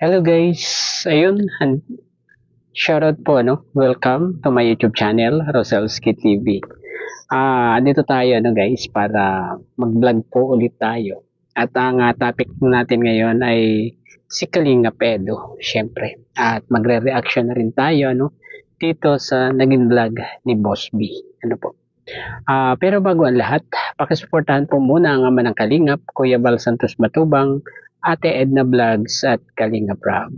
Hello guys, ayun, shoutout po welcome to my YouTube channel, Roselski TV. Dito tayo guys para mag-vlog po ulit tayo. At ang topic natin ngayon ay si Kalinga Pedo, syempre. At magre-reaction na rin tayo dito sa naging vlog ni Boss B. Pero bago ang lahat, pakisuportahan po muna ang ama ng Kalingap, Kuya Bal Santos Matubang, Ate Edna Vlogs at Kalinga Prab.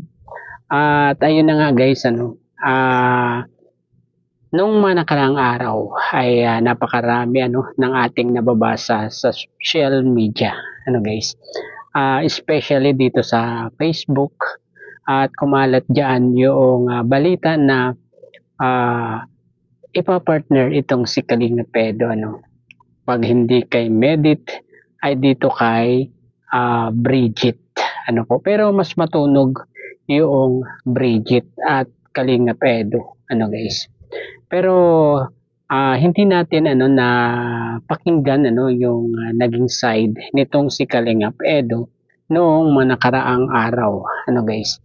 At ayun na nga guys, nung mga nakaraang araw ay napakarami ng ating nababasa sa social media, guys. Especially dito sa Facebook at kumalat diyan yung balita na ipapartner itong si Kalinga Pedo, pag hindi kay Medit ay dito kay Bridget, pero mas matunog yung Bridget at Kalinga Pedo, guys. Pero hindi natin na pakinggan yung naging side nitong si Kalinga Pedo noong mga nakaraang araw, guys.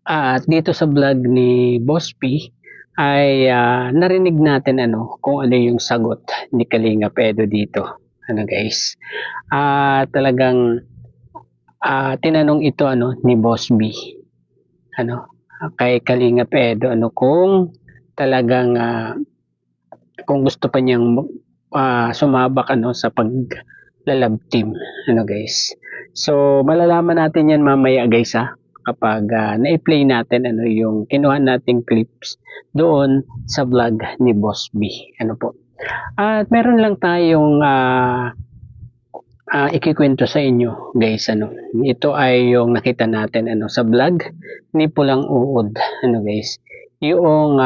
At dito sa vlog ni Boss P ay narinig natin kung ano yung sagot ni Kalinga Pedo dito, guys. Talagang tinanong ito ni Boss B kay Kalinga Pedo kung talagang kung gusto pa niyang sumabak sa paglalab team, guys. So malalaman natin yan mamaya guys kapag na-play natin yung kinuha nating clips doon sa vlog ni Boss B. At meron lang tayong ikikwento sa inyo guys. Ito ay yung nakita natin sa vlog ni Pulang Uod, guys. Yung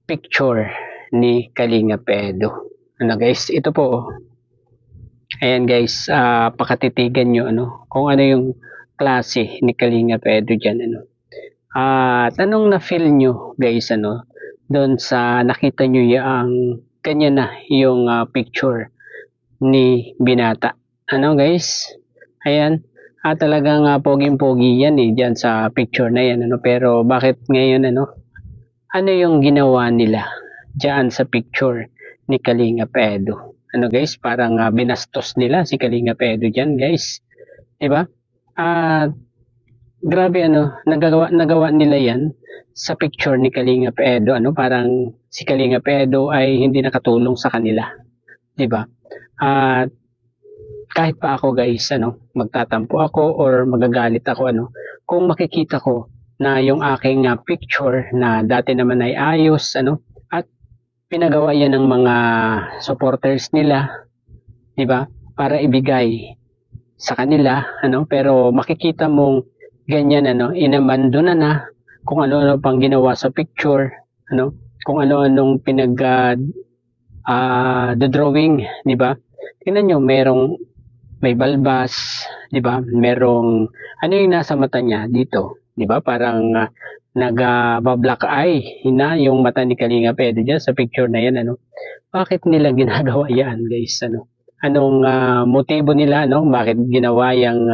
picture ni Kalinga Pedo, guys. Ito po, ayan guys, pakatitigan nyo kung ano yung klase ni Kalinga Pedo dyan, at anong na-feel nyo guys doon sa nakita nyo yung kanya na yung picture ni Binata, guys. Ayan, talagang poging-pogi yan dyan sa picture na yan, pero bakit ngayon ano yung ginawa nila dyan sa picture ni Kalinga Pedo, guys? Parang binastos nila si Kalinga Pedo dyan, guys, diba? Grabe nagawa nila yan sa picture ni Kalinga Pedo, parang si Kalinga Pedo ay hindi nakatulong sa kanila, diba? At kahit pa ako guys, magtatampo ako or magagalit ako kung makikita ko na yung aking picture na dati naman ay ayos at pinagawa yan ng mga supporters nila, di ba? Para ibigay sa kanila, pero makikita mong ganyan inabandona na kung ano pang ginawa sa picture, kung ano-anong the drawing, di ba? Tingnan nyo, may balbas, di ba? Merong ano yung nasa mata niya dito, di ba? Parang nag-black eye yung mata ni Kalinga Pedo dyan sa picture na yan, Bakit nila ginagawa yan, guys? Anong motibo nila, Bakit ginawa yung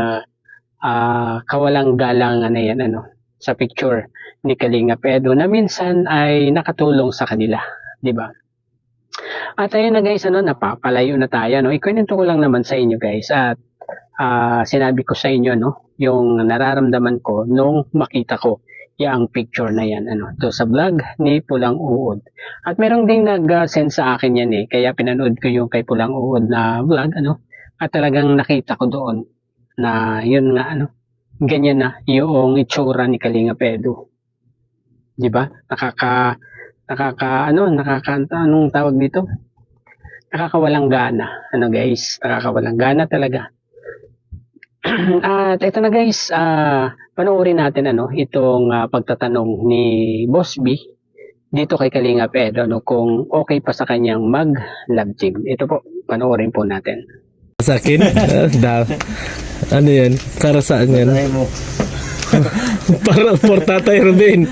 kawalang galang na yan, sa picture ni Kalinga Pedo na minsan ay nakatulong sa kanila, di ba? At ayun na guys, napapalayo na tayo, ikwento ko lang naman sa inyo guys, at sinabi ko sa inyo yung nararamdaman ko nung makita ko yung picture na yan to sa vlog ni Pulang Uod. At merong ding nag-send sa akin yan kaya pinanood ko yung kay Pulang Uod na vlog at talagang nakita ko doon na yun nga ganyan na yung itsura ni Kalinga Pedo, di ba? Anong tawag dito? Nakakawalang gana, guys, nakakawalang gana talaga. At ito na guys, panoorin natin itong pagtatanong ni Boss B dito kay Kalinga Pedo kung okay pa sa kanyang mag-love team. Ito po, panoorin po natin. Sa akin? Ano yan? Para saan yan? Para for Tatay Ruben.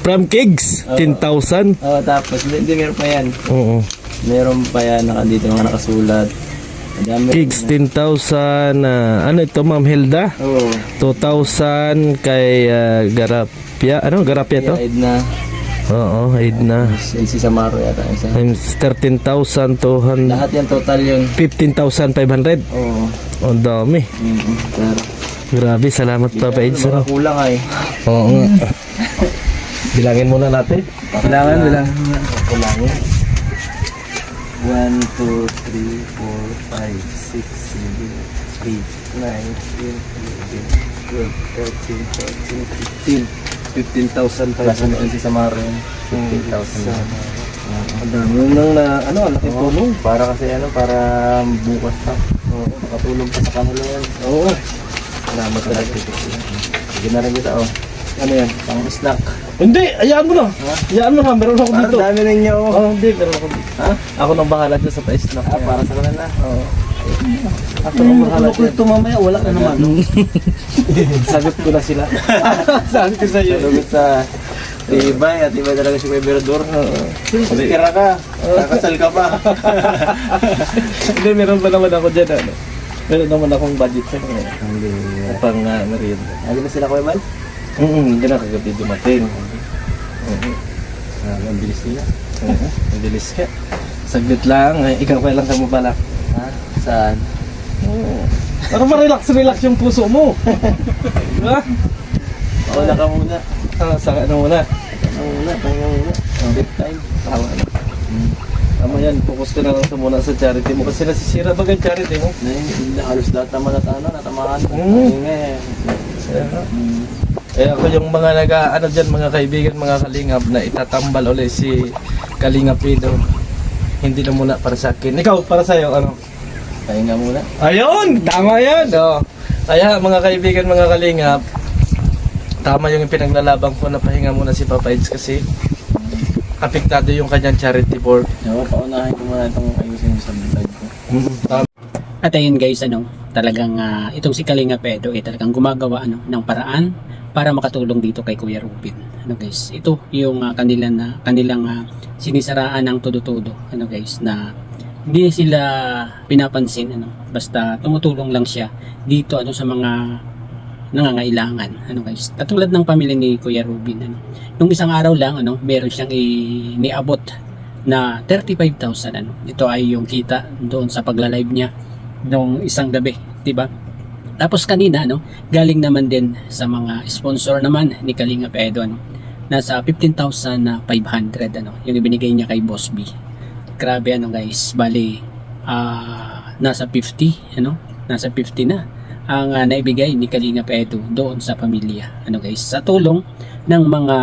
From Kigs, 10,000. Tapos hindi meron pa yan. Oo. Meron pa yan dito mga nakasulat. Madami. Kigs 10,000. Ano ito, Ma'am Hilda? Oo. 2,000 kay Garapia. Ano, Garapia to? Yeah, Edna. Oo, Edna. Si Samaro yata isa. Times 13,200. Lahat yan total yun. 15,500. Oo. Ang dami. Pero, Grabe, salamat Papa Eds. mga kulang ay. Oo nga. Bilangin muna natin. Bilangan. Kulangin. 1, 2, 3, 4, 5, 6, 7, 8, 9, 10, 11, 12, 13, 14, 15. 15,000 Kaso yun si Samaro yun. 15,000. Ang dami yun lang na, ano, ang laki tulong. Para kasi ano, para bukas pa. Oo, makatulong pa sa kanila yan. Oo. Salamat talaga. Sige na rin kita, oh. Ano yan? Pang snack. Hindi, ayaan mo na. Ayaan mo na, meron ako dito. Parang dami ninyo, oh. Oh, hindi, meron ako dito. Ha? Ako nang bahala dyan sa pa-snack. Para sa kanila. Oo. Ako nang bahala dyan. Ito mamaya, wala na naman. Sagot ko na sila. Sabi ko sa iyo. Sagot sa tibay, at tibay talaga si Kuya Mirador. Tira ka, kakasal ka pa. Hindi, meron pa naman ako dyan. Ano? Meron naman akong budget sa kanya. Pang merienda. Ano na sila Kuya Mal? Hindi na kagabi dumating. Ang bilis nila. Ang bilis ka. Saglit lang. Ikaw kailan ka mo pala? Ha? Saan? Para ma-relax yung puso mo. Diba? Wala ka muna. Sa ano muna? Pahinga muna. Big time. Tama na. Tama yan, focus ka na lang sa muna sa charity mo. Kasi nasisira ba ang charity mo? Halos lahat naman natamaan. Kaya, eh ako yung mga ano dyan, mga kaibigan, mga kalingap na itatambal ulit si Kalingap Edo. Hindi na muna para sa akin. Ikaw, para sa'yo, ano? Pahinga muna. Ayun! Tama yan! Oh. Kaya mga kaibigan, mga kalingap, tama yung pinaglalaban ko na pahinga muna si Papa Eds kasi apektado yung kanyang charity board. Diba, paunahin ko muna itong ayusin sa vlog ko. At ayun guys, talagang itong si Kalinga Edo ay talagang gumagawa ng paraan para makatulong dito kay Kuya Rubin. Guys, ito yung kanilang sinisaraan ng todo-todo. Guys, na hindi sila pinapansin, basta tumutulong lang siya dito sa mga nangangailangan. Guys, katulad ng pamilya ni Kuya Rubin. Nung isang araw lang, meron siyang iniabot na 35,000. Ito ay yung kita doon sa pagla-live niya noong isang gabi, 'di ba? Tapos kanina, galing naman din sa mga sponsor naman ni Kalinga Edo, nasa 15,500, yung ibinigay niya kay Boss B. Grabe, guys, bali, nasa 50, nasa 50 na ang naibigay ni Kalinga Edo doon sa pamilya, guys, sa tulong ng mga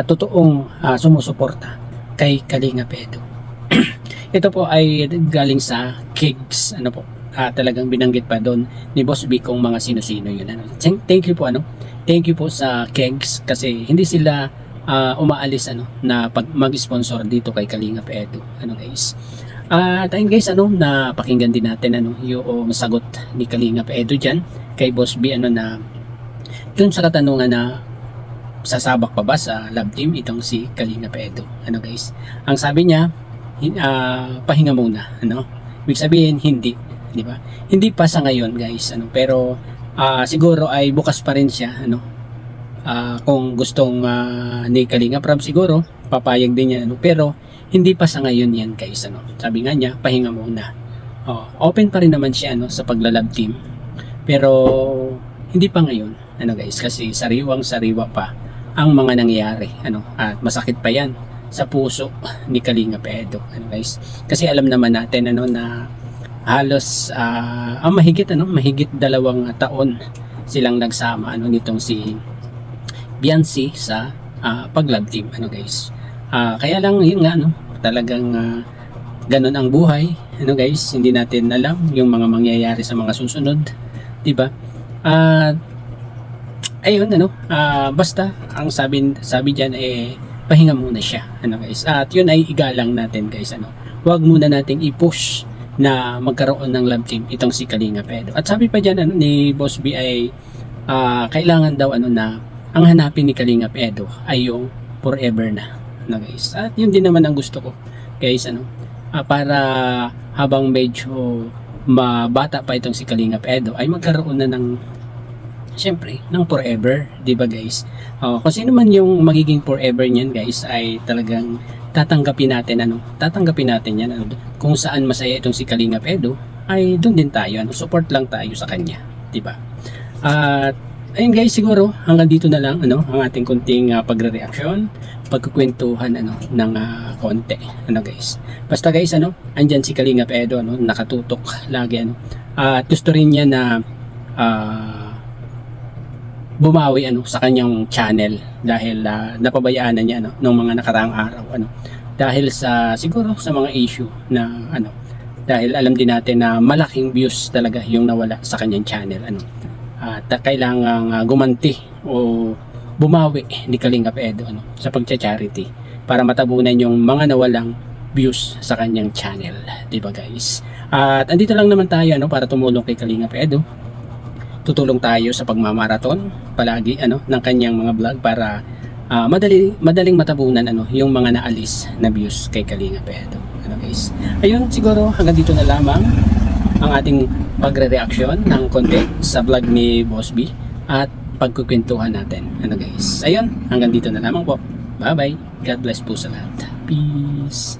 totoong sumusuporta kay Kalinga Edo. Ito po ay galing sa Kigs, talagang binanggit pa doon ni Boss B kung mga sino-sino yun. Thank you po, thank you po sa Kegs kasi hindi sila umaalis na mag-sponsor dito kay Kalinga Edo. Guys. At ayun guys, na pakinggan din natin yung sagot ni Kalinga Edo diyan kay Boss B na dun sa katanungan na sasabak pa ba sa love team itong si Kalinga Edo. Guys. Ang sabi niya, pahinga muna, Ibig sabihin hindi, di ba? Hindi pa sa ngayon, guys, pero siguro ay bukas pa rin siya, kung gustong ni Kalinga Prab siguro papayag din niya, pero hindi pa sa ngayon yan, guys, Sabi nga niya, pahinga muna. Open pa rin naman siya sa pagla-love team. Pero hindi pa ngayon, guys, kasi sariwang-sariwa pa ang mga nangyayari, at masakit pa yan sa puso ni Kalinga Edo, guys. Kasi alam naman natin na halos mahigit 2 taon silang nagsama nitong si Biancy sa pag-love team, guys. Kaya lang yun nga, talagang ganun ang buhay, guys. Hindi natin alam yung mga mangyayari sa mga susunod, di ba? Ayun, basta ang sabi diyan pahinga muna siya, guys. At yun ay igalang natin, guys. Huwag muna nating i-push na magkaroon ng love team itong si Kalinga Edo. At sabi pa diyan ni Boss B ay kailangan daw na ang hanapin ni Kalinga Edo ay yung forever na, guys. At yun din naman ang gusto ko, guys, para habang medyo mabata pa itong si Kalingap Edo ay magkaroon na ng siyempre ng forever, di ba guys? Kung sino man yung magiging forever niyan guys ay talagang tatanggapin natin yan kung saan masaya itong si Kalingap Edo ay doon din tayo, support lang tayo sa kanya, di ba? At ayun guys, siguro hanggang dito na lang ang ating kunting pagre-reaction, pagkukwentuhan ng konti, guys. Basta guys, andyan si Kalingap Edo, nakatutok lagi, at gusto rin niya na bumawi sa kanyang channel dahil napabayaan na niya nung mga nakaraang araw, dahil siguro sa mga issue na dahil alam din natin na malaking views talaga yung nawala sa kanyang channel, at kailangang gumanti o bumawi ni Kalingap Edo sa pagcha-charity para matabunan yung mga nawalang views sa kanyang channel, di ba guys? At andito lang naman tayo para tumulong kay Kalingap Edo. Tutulong tayo sa pagmamaraton palagi ng kanyang mga vlog para madaling matabunan yung mga naalis na views kay Kalingap Edo, guys. Ayun, siguro hanggang dito na lamang ang ating pagre-reaction ng konti sa vlog ni Boss B at pagkukwentuhan natin, guys. Ayun, hanggang dito na lamang po. Bye bye, God bless po sa lahat. Peace.